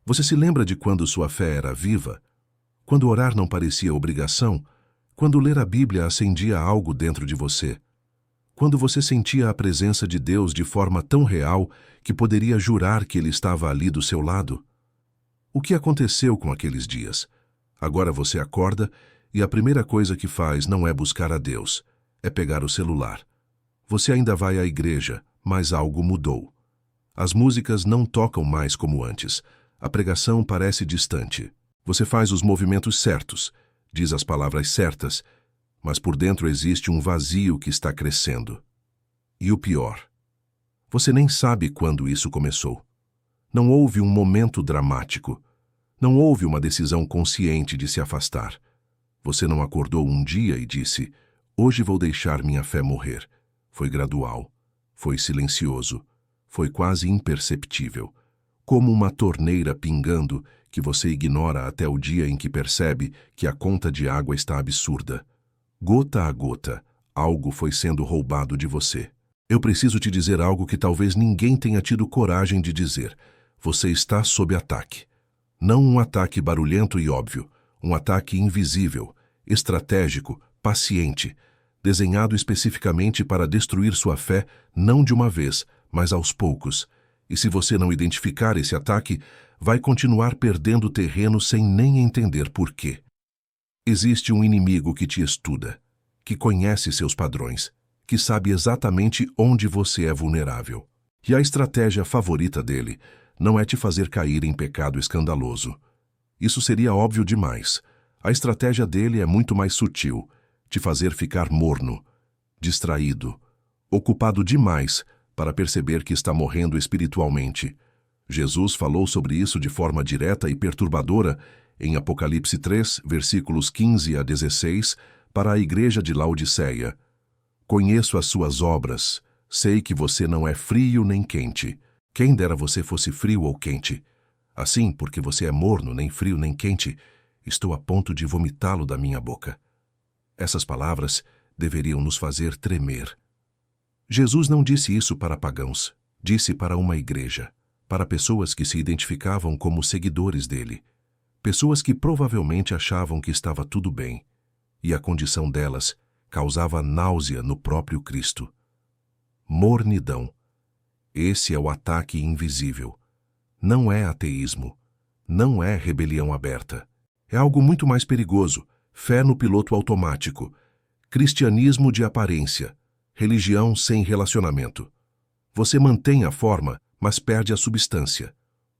Você se lembra de quando sua fé era viva? Quando orar não parecia obrigação? Quando ler a Bíblia acendia algo dentro de você? Quando você sentia a presença de Deus de forma tão real que poderia jurar que Ele estava ali do seu lado? O que aconteceu com aqueles dias? Agora você acorda e a primeira coisa que faz não é buscar a Deus, é pegar o celular. Você ainda vai à igreja, mas algo mudou. As músicas não tocam mais como antes. A pregação parece distante. Você faz os movimentos certos, diz as palavras certas, mas por dentro existe um vazio que está crescendo. E o pior, você nem sabe quando isso começou. Não houve um momento dramático. Não houve uma decisão consciente de se afastar. Você não acordou um dia e disse, hoje vou deixar minha fé morrer. Foi gradual, foi silencioso, foi quase imperceptível. Como uma torneira pingando que você ignora até o dia em que percebe que a conta de água está absurda. Gota a gota, algo foi sendo roubado de você. Eu preciso te dizer algo que talvez ninguém tenha tido coragem de dizer. Você está sob ataque. Não um ataque barulhento e óbvio, um ataque invisível, estratégico, paciente, desenhado especificamente para destruir sua fé não de uma vez, mas aos poucos. E se você não identificar esse ataque, vai continuar perdendo terreno sem nem entender por quê. Existe um inimigo que te estuda, que conhece seus padrões, que sabe exatamente onde você é vulnerável. E a estratégia favorita dele não é te fazer cair em pecado escandaloso. Isso seria óbvio demais. A estratégia dele é muito mais sutil, te fazer ficar morno, distraído, ocupado demais para perceber que está morrendo espiritualmente. Jesus falou sobre isso de forma direta e perturbadora em Apocalipse 3, versículos 15 a 16, para a igreja de Laodiceia. Conheço as suas obras, sei que você não é frio nem quente. Quem dera você fosse frio ou quente. Assim, porque você é morno, nem frio nem quente, estou a ponto de vomitá-lo da minha boca. Essas palavras deveriam nos fazer tremer. Jesus não disse isso para pagãos, disse para uma igreja, para pessoas que se identificavam como seguidores dele, pessoas que provavelmente achavam que estava tudo bem, e a condição delas causava náusea no próprio Cristo. Mornidão. Esse é o ataque invisível. Não é ateísmo, não é rebelião aberta. É algo muito mais perigoso, fé no piloto automático, cristianismo de aparência, religião sem relacionamento. Você mantém a forma, mas perde a substância.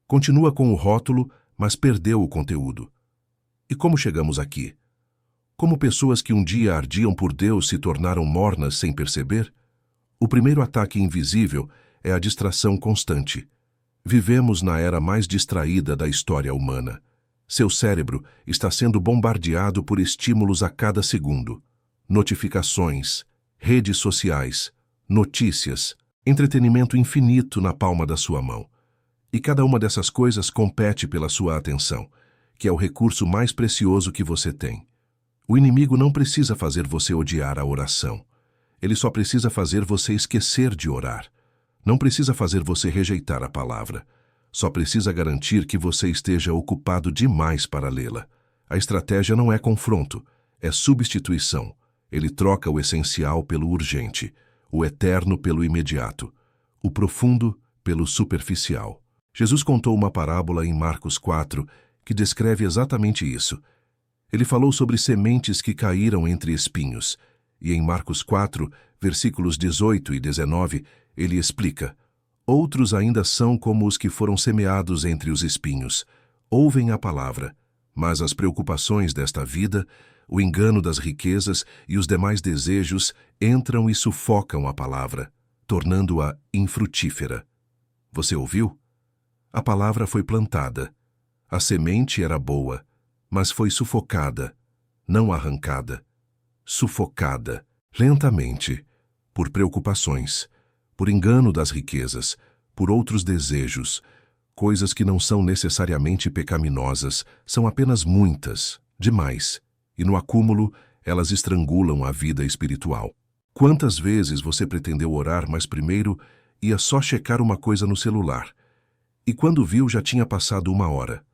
Continua com o rótulo, mas perdeu o conteúdo. E como chegamos aqui? Como pessoas que um dia ardiam por Deus se tornaram mornas sem perceber? O primeiro ataque invisível é a distração constante. Vivemos na era mais distraída da história humana. Seu cérebro está sendo bombardeado por estímulos a cada segundo. Notificações, redes sociais, notícias, entretenimento infinito na palma da sua mão. E cada uma dessas coisas compete pela sua atenção, que é o recurso mais precioso que você tem. O inimigo não precisa fazer você odiar a oração. Ele só precisa fazer você esquecer de orar. Não precisa fazer você rejeitar a palavra. Só precisa garantir que você esteja ocupado demais para lê-la. A estratégia não é confronto, é substituição. Ele troca o essencial pelo urgente, o eterno pelo imediato, o profundo pelo superficial. Jesus contou uma parábola em Marcos 4 que descreve exatamente isso. Ele falou sobre sementes que caíram entre espinhos, e em Marcos 4, versículos 18 e 19, ele explica: outros ainda são como os que foram semeados entre os espinhos. Ouvem a palavra, mas as preocupações desta vida, o engano das riquezas e os demais desejos entram e sufocam a palavra, tornando-a infrutífera. Você ouviu? A palavra foi plantada. A semente era boa, mas foi sufocada, não arrancada. Sufocada, lentamente, por preocupações, por engano das riquezas, por outros desejos, coisas que não são necessariamente pecaminosas, são apenas muitas, demais, e no acúmulo elas estrangulam a vida espiritual. Quantas vezes você pretendeu orar, mas primeiro ia só checar uma coisa no celular, E quando viu, já tinha passado 1 hora.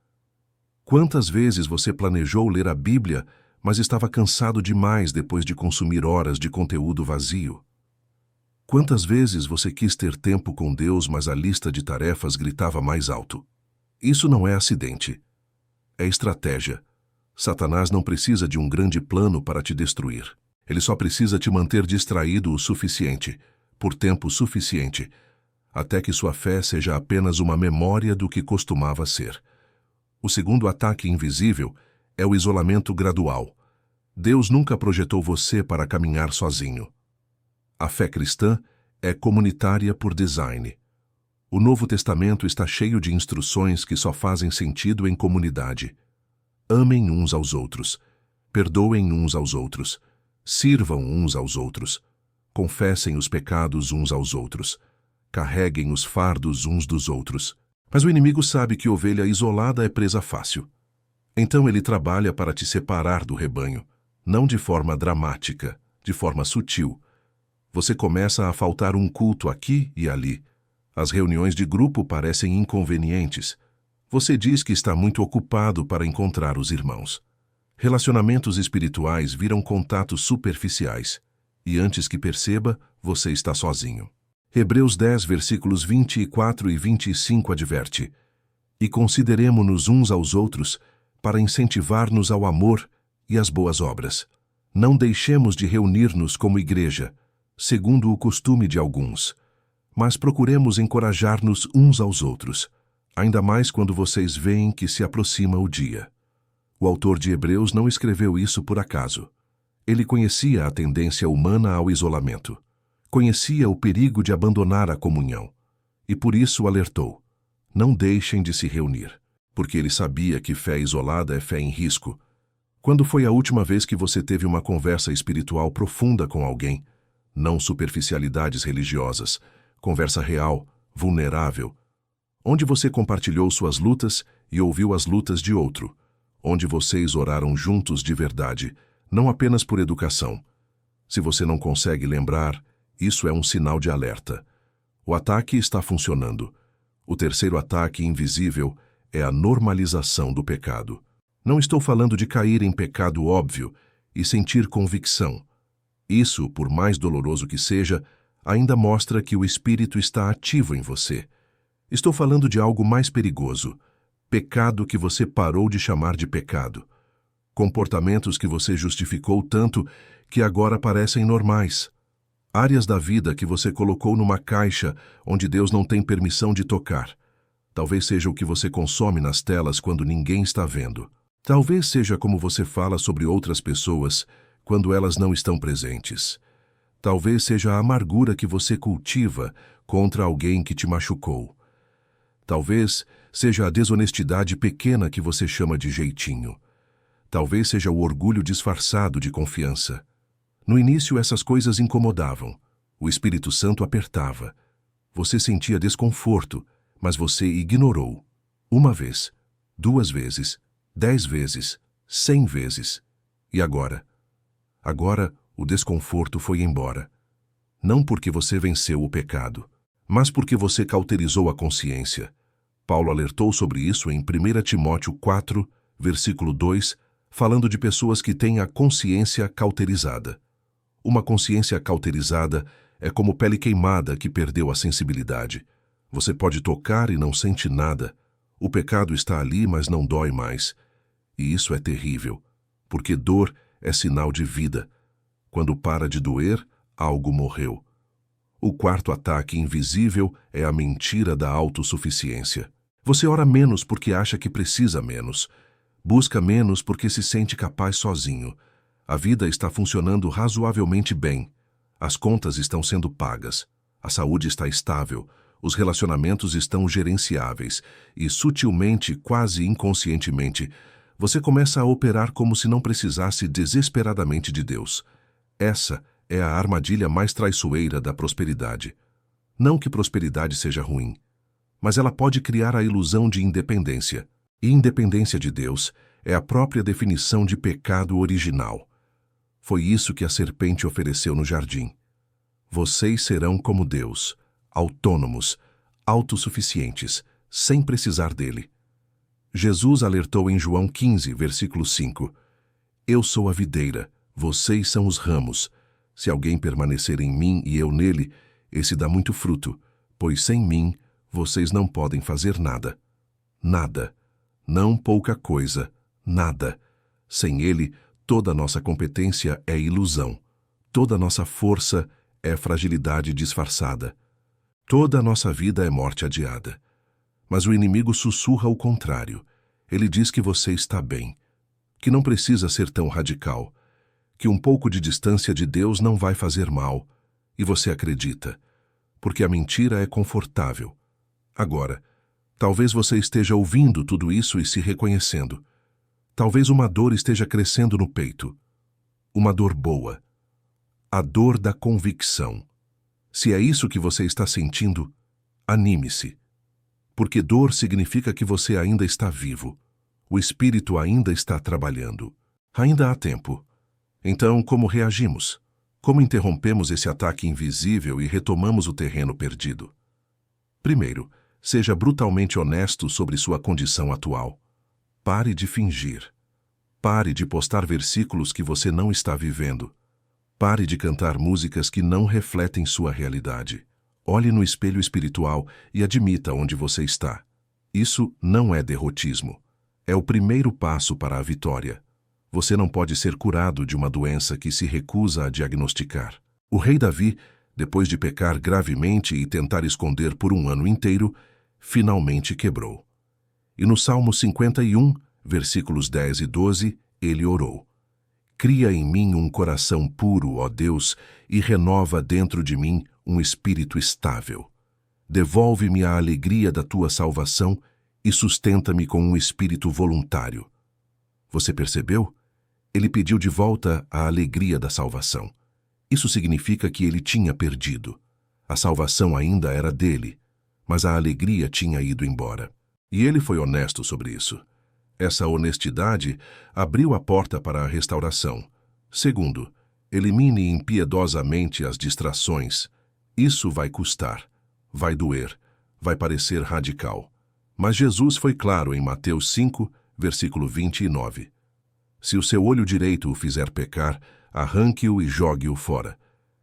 Quantas vezes você planejou ler a Bíblia, mas estava cansado demais depois de consumir horas de conteúdo vazio? Quantas vezes você quis ter tempo com Deus, mas a lista de tarefas gritava mais alto? Isso não é acidente. É estratégia. Satanás não precisa de um grande plano para te destruir. Ele só precisa te manter distraído o suficiente, por tempo suficiente, até que sua fé seja apenas uma memória do que costumava ser. O segundo ataque invisível é o isolamento gradual. Deus nunca projetou você para caminhar sozinho. A fé cristã é comunitária por design. O Novo Testamento está cheio de instruções que só fazem sentido em comunidade. Amem uns aos outros, perdoem uns aos outros, sirvam uns aos outros, confessem os pecados uns aos outros, carreguem os fardos uns dos outros. Mas o inimigo sabe que ovelha isolada é presa fácil. Então ele trabalha para te separar do rebanho, não de forma dramática, de forma sutil. Você começa a faltar um culto aqui e ali. As reuniões de grupo parecem inconvenientes. Você diz que está muito ocupado para encontrar os irmãos. Relacionamentos espirituais viram contatos superficiais. E antes que perceba, você está sozinho. Hebreus 10, versículos 24 e 25 adverte: E consideremo-nos uns aos outros para incentivar-nos ao amor e às boas obras. Não deixemos de reunir-nos como igreja, segundo o costume de alguns, mas procuremos encorajar-nos uns aos outros, ainda mais quando vocês veem que se aproxima o dia. O autor de Hebreus não escreveu isso por acaso. Ele conhecia a tendência humana ao isolamento. Conhecia o perigo de abandonar a comunhão. E por isso alertou: não deixem de se reunir, porque ele sabia que fé isolada é fé em risco. Quando foi a última vez que você teve uma conversa espiritual profunda com alguém? Não superficialidades religiosas, conversa real, vulnerável, onde você compartilhou suas lutas e ouviu as lutas de outro, onde vocês oraram juntos de verdade, não apenas por educação. Se você não consegue lembrar, isso é um sinal de alerta. O ataque está funcionando. O terceiro ataque invisível é a normalização do pecado. Não estou falando de cair em pecado óbvio e sentir convicção. Isso, por mais doloroso que seja, ainda mostra que o Espírito está ativo em você. Estou falando de algo mais perigoso: pecado que você parou de chamar de pecado. Comportamentos que você justificou tanto que agora parecem normais. Áreas da vida que você colocou numa caixa onde Deus não tem permissão de tocar. Talvez seja o que você consome nas telas quando ninguém está vendo. Talvez seja como você fala sobre outras pessoas quando elas não estão presentes. Talvez seja a amargura que você cultiva contra alguém que te machucou. Talvez seja a desonestidade pequena que você chama de jeitinho. Talvez seja o orgulho disfarçado de confiança. No início, essas coisas incomodavam. O Espírito Santo apertava. Você sentia desconforto, mas você ignorou. 1 vez, 2 vezes, 10 vezes, 100 vezes. E agora? Agora, o desconforto foi embora. Não porque você venceu o pecado, mas porque você cauterizou a consciência. Paulo alertou sobre isso em 1 Timóteo 4, versículo 2, falando de pessoas que têm a consciência cauterizada. Uma consciência cauterizada é como pele queimada que perdeu a sensibilidade. Você pode tocar e não sente nada. O pecado está ali, mas não dói mais. E isso é terrível, porque dor é sinal de vida. Quando para de doer, algo morreu. O quarto ataque invisível é a mentira da autossuficiência. Você ora menos porque acha que precisa menos. Busca menos porque se sente capaz sozinho. A vida está funcionando razoavelmente bem. As contas estão sendo pagas. A saúde está estável. Os relacionamentos estão gerenciáveis. E sutilmente, quase inconscientemente, você começa a operar como se não precisasse desesperadamente de Deus. Essa é a armadilha mais traiçoeira da prosperidade. Não que prosperidade seja ruim, mas ela pode criar a ilusão de independência. E independência de Deus é a própria definição de pecado original. Foi isso que a serpente ofereceu no jardim. Vocês serão como Deus, autônomos, autossuficientes, sem precisar dele. Jesus alertou em João 15, versículo 5: Eu sou a videira, vocês são os ramos. Se alguém permanecer em mim e eu nele, esse dá muito fruto, pois sem mim vocês não podem fazer nada. Nada. Não pouca coisa. Nada. Sem ele, toda nossa competência é ilusão. Toda nossa força é fragilidade disfarçada. Toda a nossa vida é morte adiada. Mas o inimigo sussurra o contrário. Ele diz que você está bem, que não precisa ser tão radical, que um pouco de distância de Deus não vai fazer mal, e você acredita, porque a mentira é confortável. Agora, talvez você esteja ouvindo tudo isso e se reconhecendo. Talvez uma dor esteja crescendo no peito. Uma dor boa. A dor da convicção. Se é isso que você está sentindo, anime-se. Porque dor significa que você ainda está vivo. O espírito ainda está trabalhando. Ainda há tempo. Então, como reagimos? Como interrompemos esse ataque invisível e retomamos o terreno perdido? Primeiro, seja brutalmente honesto sobre sua condição atual. Pare de fingir. Pare de postar versículos que você não está vivendo. Pare de cantar músicas que não refletem sua realidade. Olhe no espelho espiritual e admita onde você está. Isso não é derrotismo. É o primeiro passo para a vitória. Você não pode ser curado de uma doença que se recusa a diagnosticar. O rei Davi, depois de pecar gravemente e tentar esconder por um ano inteiro, finalmente quebrou. E no Salmo 51, versículos 10 e 12, ele orou: Cria em mim um coração puro, ó Deus, e renova dentro de mim um espírito estável. Devolve-me a alegria da tua salvação e sustenta-me com um espírito voluntário. Você percebeu? Ele pediu de volta a alegria da salvação. Isso significa que ele tinha perdido. A salvação ainda era dele, mas a alegria tinha ido embora. E ele foi honesto sobre isso. Essa honestidade abriu a porta para a restauração. Segundo, elimine impiedosamente as distrações. Isso vai custar, vai doer, vai parecer radical. Mas Jesus foi claro em Mateus 5, versículo 29. Se o seu olho direito o fizer pecar, arranque-o e jogue-o fora.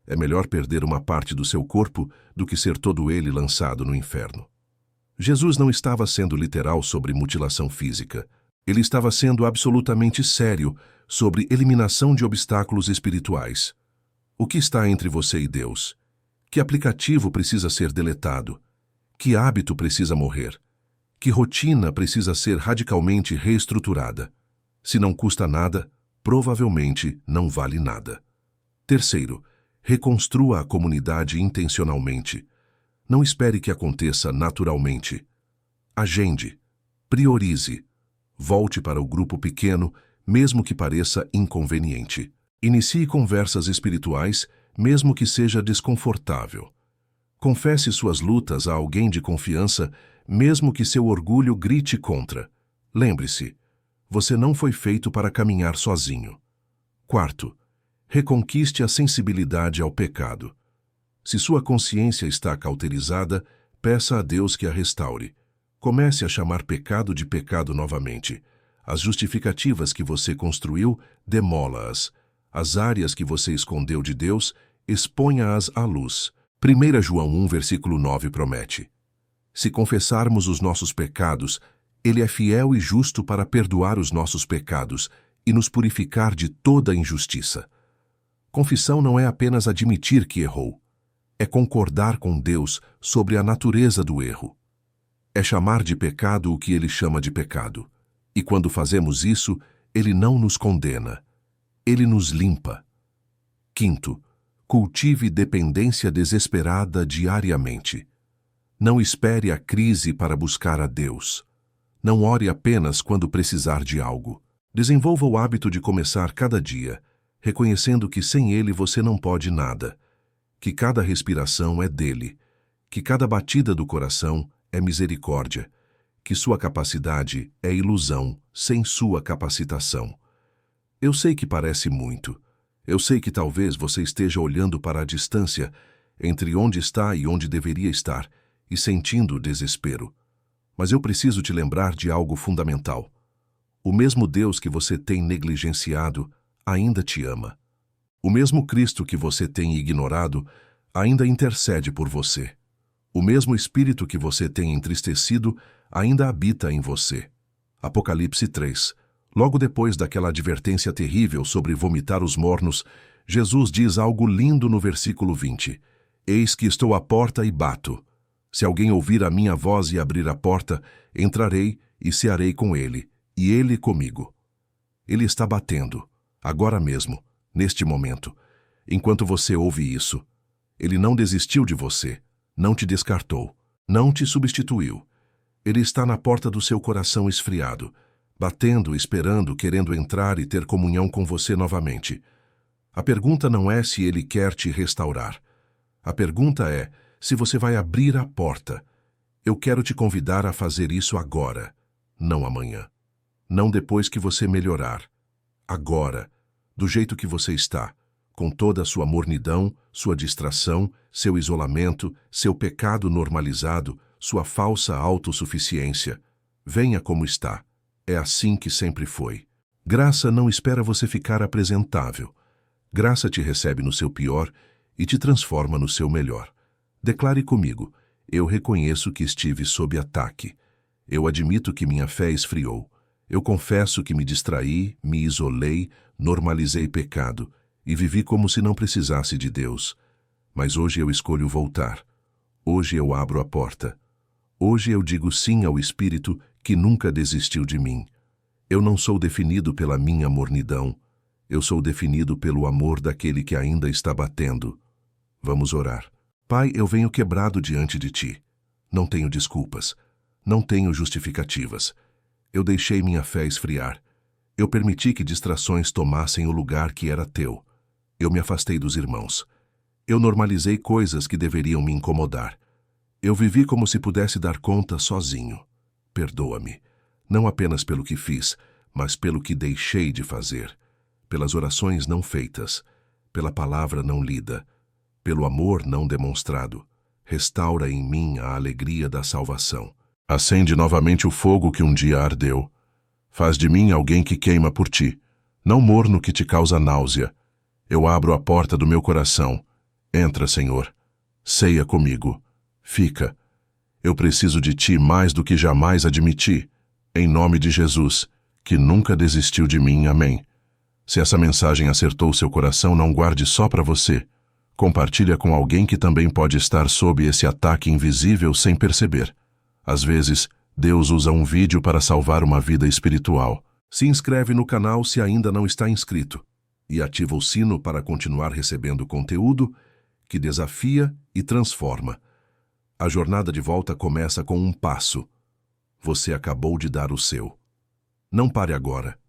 É melhor perder uma parte do seu corpo do que ser todo ele lançado no inferno. Jesus não estava sendo literal sobre mutilação física. Ele estava sendo absolutamente sério sobre eliminação de obstáculos espirituais. O que está entre você e Deus? Que aplicativo precisa ser deletado? Que hábito precisa morrer? Que rotina precisa ser radicalmente reestruturada? Se não custa nada, provavelmente não vale nada. Terceiro, reconstrua a comunidade intencionalmente. Não espere que aconteça naturalmente. Agende, priorize, volte para o grupo pequeno, mesmo que pareça inconveniente. Inicie conversas espirituais, mesmo que seja desconfortável. Confesse suas lutas a alguém de confiança, mesmo que seu orgulho grite contra. Lembre-se, você não foi feito para caminhar sozinho. Quarto, reconquiste a sensibilidade ao pecado. Se sua consciência está cauterizada, peça a Deus que a restaure. Comece a chamar pecado de pecado novamente. As justificativas que você construiu, demola-as. As áreas que você escondeu de Deus, exponha-as à luz. 1 João 1, versículo 9 promete: Se confessarmos os nossos pecados, Ele é fiel e justo para perdoar os nossos pecados e nos purificar de toda injustiça. Confissão não é apenas admitir que errou. É concordar com Deus sobre a natureza do erro. É chamar de pecado o que Ele chama de pecado. E quando fazemos isso, Ele não nos condena. Ele nos limpa. Quinto, cultive dependência desesperada diariamente. Não espere a crise para buscar a Deus. Não ore apenas quando precisar de algo. Desenvolva o hábito de começar cada dia, reconhecendo que sem Ele você não pode nada, que cada respiração é dele, que cada batida do coração é misericórdia, que sua capacidade é ilusão sem sua capacitação. Eu sei que parece muito. Eu sei que talvez você esteja olhando para a distância entre onde está e onde deveria estar e sentindo desespero. Mas eu preciso te lembrar de algo fundamental. O mesmo Deus que você tem negligenciado ainda te ama. O mesmo Cristo que você tem ignorado ainda intercede por você. O mesmo Espírito que você tem entristecido ainda habita em você. Apocalipse 3. Logo depois daquela advertência terrível sobre vomitar os mornos, Jesus diz algo lindo no versículo 20. Eis que estou à porta e bato. Se alguém ouvir a minha voz e abrir a porta, entrarei e cearei com ele, e ele comigo. Ele está batendo, agora mesmo, neste momento. Enquanto você ouve isso, ele não desistiu de você, não te descartou, não te substituiu. Ele está na porta do seu coração esfriado, batendo, esperando, querendo entrar e ter comunhão com você novamente. A pergunta não é se ele quer te restaurar. A pergunta é se você vai abrir a porta. Eu quero te convidar a fazer isso agora, não amanhã. Não depois que você melhorar. Agora, do jeito que você está, com toda a sua mornidão, sua distração, seu isolamento, seu pecado normalizado, sua falsa autossuficiência. Venha como está. É assim que sempre foi. Graça não espera você ficar apresentável. Graça te recebe no seu pior e te transforma no seu melhor. Declare comigo: eu reconheço que estive sob ataque. Eu admito que minha fé esfriou. Eu confesso que me distraí, me isolei, normalizei pecado e vivi como se não precisasse de Deus. Mas hoje eu escolho voltar. Hoje eu abro a porta. Hoje eu digo sim ao Espírito que nunca desistiu de mim. Eu não sou definido pela minha mornidão. Eu sou definido pelo amor daquele que ainda está batendo. Vamos orar. Pai, eu venho quebrado diante de Ti. Não tenho desculpas. Não tenho justificativas. Eu deixei minha fé esfriar. Eu permiti que distrações tomassem o lugar que era Teu. Eu me afastei dos irmãos. Eu normalizei coisas que deveriam me incomodar. Eu vivi como se pudesse dar conta sozinho. Perdoa-me, não apenas pelo que fiz, mas pelo que deixei de fazer, pelas orações não feitas, pela palavra não lida, pelo amor não demonstrado. Restaura em mim a alegria da salvação. Acende novamente o fogo que um dia ardeu. Faz de mim alguém que queima por Ti, não morno que te causa náusea. Eu abro a porta do meu coração. Entra, Senhor. Ceia comigo. Fica. Eu preciso de Ti mais do que jamais admiti. Em nome de Jesus, que nunca desistiu de mim. Amém. Se essa mensagem acertou seu coração, não guarde só para você. Compartilha com alguém que também pode estar sob esse ataque invisível sem perceber. Às vezes, Deus usa um vídeo para salvar uma vida espiritual. Se inscreve no canal se ainda não está inscrito e ativa o sino para continuar recebendo conteúdo que desafia e transforma. A jornada de volta começa com um passo. Você acabou de dar o seu. Não pare agora.